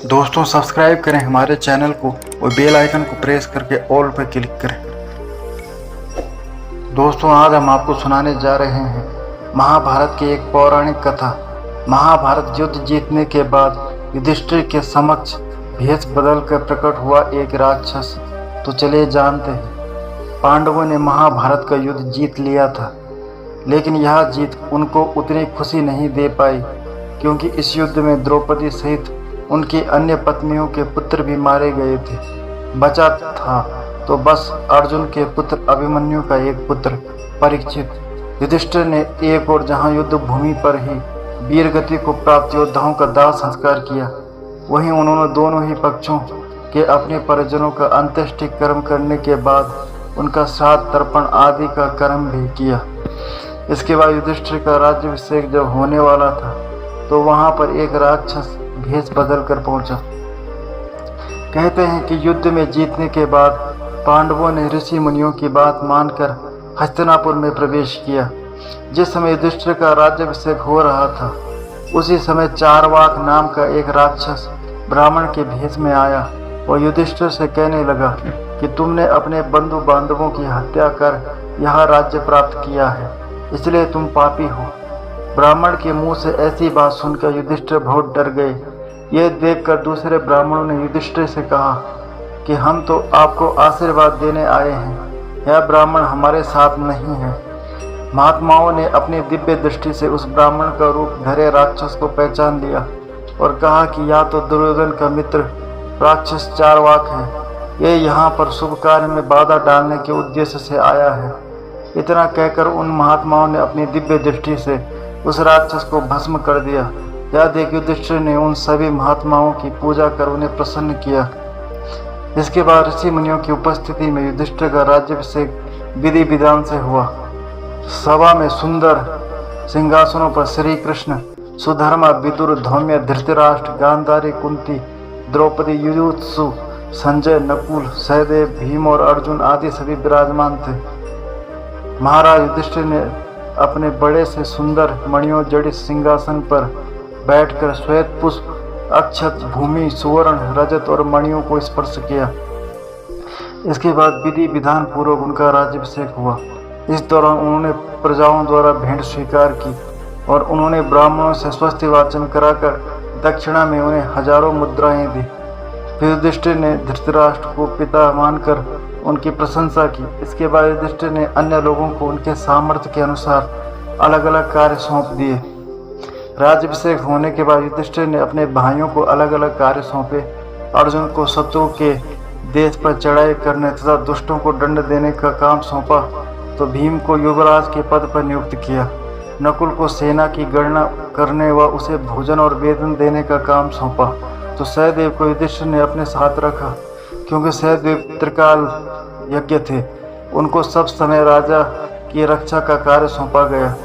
दोस्तों सब्सक्राइब करें हमारे चैनल को और बेल आइकन को प्रेस करके ऑल पर क्लिक करें। दोस्तों आज हम आपको सुनाने जा रहे हैं महाभारत की एक पौराणिक कथा। महाभारत युद्ध जीतने के बाद युधिष्ठिर के समक्ष भेष बदलकर प्रकट हुआ एक राक्षस। तो चलिए जानते हैं। पांडवों ने महाभारत का युद्ध जीत लिया था, लेकिन यह जीत उनको उतनी खुशी नहीं दे पाई, क्योंकि इस युद्ध में द्रौपदी सहित उनकी अन्य पत्नियों के पुत्र भी मारे गए थे। बचा था तो बस अर्जुन के पुत्र अभिमन्यु का एक पुत्र परीक्षित। युधिष्ठिर ने एक और जहां युद्ध भूमि पर ही वीर गति को प्राप्त योद्धाओं का दाह संस्कार किया, वहीं उन्होंने दोनों ही पक्षों के अपने परिजनों का अंत्येष्टि कर्म करने के बाद उनका श्राद्ध तर्पण आदि का कर्म भी किया। इसके बाद युधिष्ठिर का राज्याभिषेक जब होने वाला था तो वहां पर एक राक्षस भेष बदल कर पहुंचा। कहते हैं कि युद्ध में जीतने के बाद पांडवों ने ऋषि मुनियों की बात मानकर हस्तिनापुर में प्रवेश किया। जिस समय युधिष्ठिर का राज्याभिषेक हो रहा था, उसी समय चारवाक नाम का एक राक्षस ब्राह्मण के भेष में आया और युधिष्ठिर से कहने लगा कि तुमने अपने बंधु बांधवों की हत्या कर यह राज्य प्राप्त किया है, इसलिए तुम पापी हो। ब्राह्मण के मुंह से ऐसी बात सुनकर युधिष्ठिर बहुत डर गए। यह देखकर दूसरे ब्राह्मणों ने युधिष्ठिर से कहा कि हम तो आपको आशीर्वाद देने आए हैं, यह ब्राह्मण हमारे साथ नहीं है। महात्माओं ने अपनी दिव्य दृष्टि से उस ब्राह्मण का रूप धरे राक्षस को पहचान लिया और कहा कि या तो दुर्योधन का मित्र राक्षस चारवाक है, ये यहाँ पर शुभ कार्य में बाधा डालने के उद्देश्य से आया है। इतना कहकर उन महात्माओं ने अपनी दिव्य दृष्टि से उस राक्षस को भस्म कर दिया। यह देख युधिष्ठिर ने उन सभी महात्माओं की पूजा कर उन्हें प्रसन्न किया। इसके बाद ऋषि मुनियों की उपस्थिति में युधिष्ठिर का राज्याभिषेक विधि विधान से हुआ। सभा में सुंदर सिंहासनों पर श्री कृष्ण, सुधर्मा, विदुर, धौम्य, धृतराष्ट्र, गांधारी, कुंती, द्रौपदी, युयुत्सु, संजय, नकुल, सहदेव, भीम और अर्जुन आदि सभी विराजमान थे। महाराज युधिष्ठिर ने अपने बड़े से सुंदर मणियों जड़ित सिंहासन पर बैठकर श्वेत पुष्प, अक्षत, भूमि, सुवर्ण, रजत और मणियों को स्पर्श किया। इसके बाद विधि विधान पूर्वक उनका राज्याभिषेक हुआ। इस दौरान उन्होंने प्रजाओं द्वारा भेंट स्वीकार की और उन्होंने ब्राह्मणों से स्वस्ति वाचन कराकर दक्षिणा में उन्हें हजारों मुद्राएं दी। फिर युधिष्ठिर ने धृतराष्ट्र को पिता मानकर उनकी प्रशंसा की। इसके बाद युधिष्ठिर ने अन्य लोगों को उनके सामर्थ्य के अनुसार अलग अलग कार्य सौंप दिए। राज्याभिषेक होने के बाद युधिष्ठिर ने अपने भाइयों को अलग अलग कार्य सौंपे। अर्जुन को शत्रु के देश पर चढ़ाई करने तथा दुष्टों को दंड देने का काम सौंपा, तो भीम को युवराज के पद पर नियुक्त किया। नकुल को सेना की गणना करने व उसे भोजन और वेतन देने का काम सौंपा, तो सहदेव को युधिष्ठिर ने अपने साथ रखा, क्योंकि सहदेव त्रिकाल यज्ञ थे। उनको सब समय राजा की रक्षा का कार्य सौंपा गया।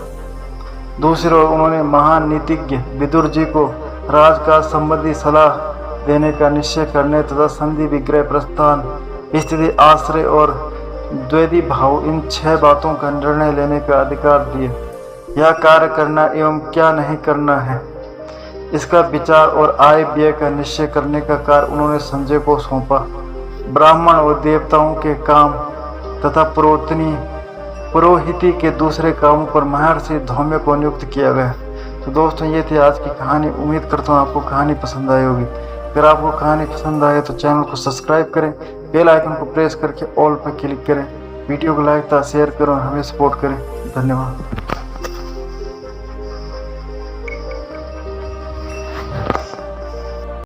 दूसरी ओर उन्होंने महान नीतिज्ञ विदुर जी को राजकाज संबंधी सलाह देने का निश्चय करने तथा संधि, विग्रह, प्रस्थान, स्थिति, आश्रय और द्वैधी भाव, इन 6 बातों का निर्णय लेने का अधिकार दिए। यह कार्य करना एवं क्या नहीं करना है, इसका विचार और आय व्यय का निश्चय करने का कार्य उन्होंने संजय को सौंपा। ब्राह्मण और देवताओं के काम तथा पुरोहिती के दूसरे कामों पर महर्षि धौम्य को नियुक्त किया गया। तो दोस्तों ये थी आज की कहानी। उम्मीद करता हूँ आपको कहानी पसंद आई होगी। अगर आपको कहानी पसंद आए तो चैनल को सब्सक्राइब करें, बेल आइकन को प्रेस करके ऑल पर क्लिक करें, वीडियो को लाइक तथा शेयर करें और हमें सपोर्ट करें। धन्यवाद।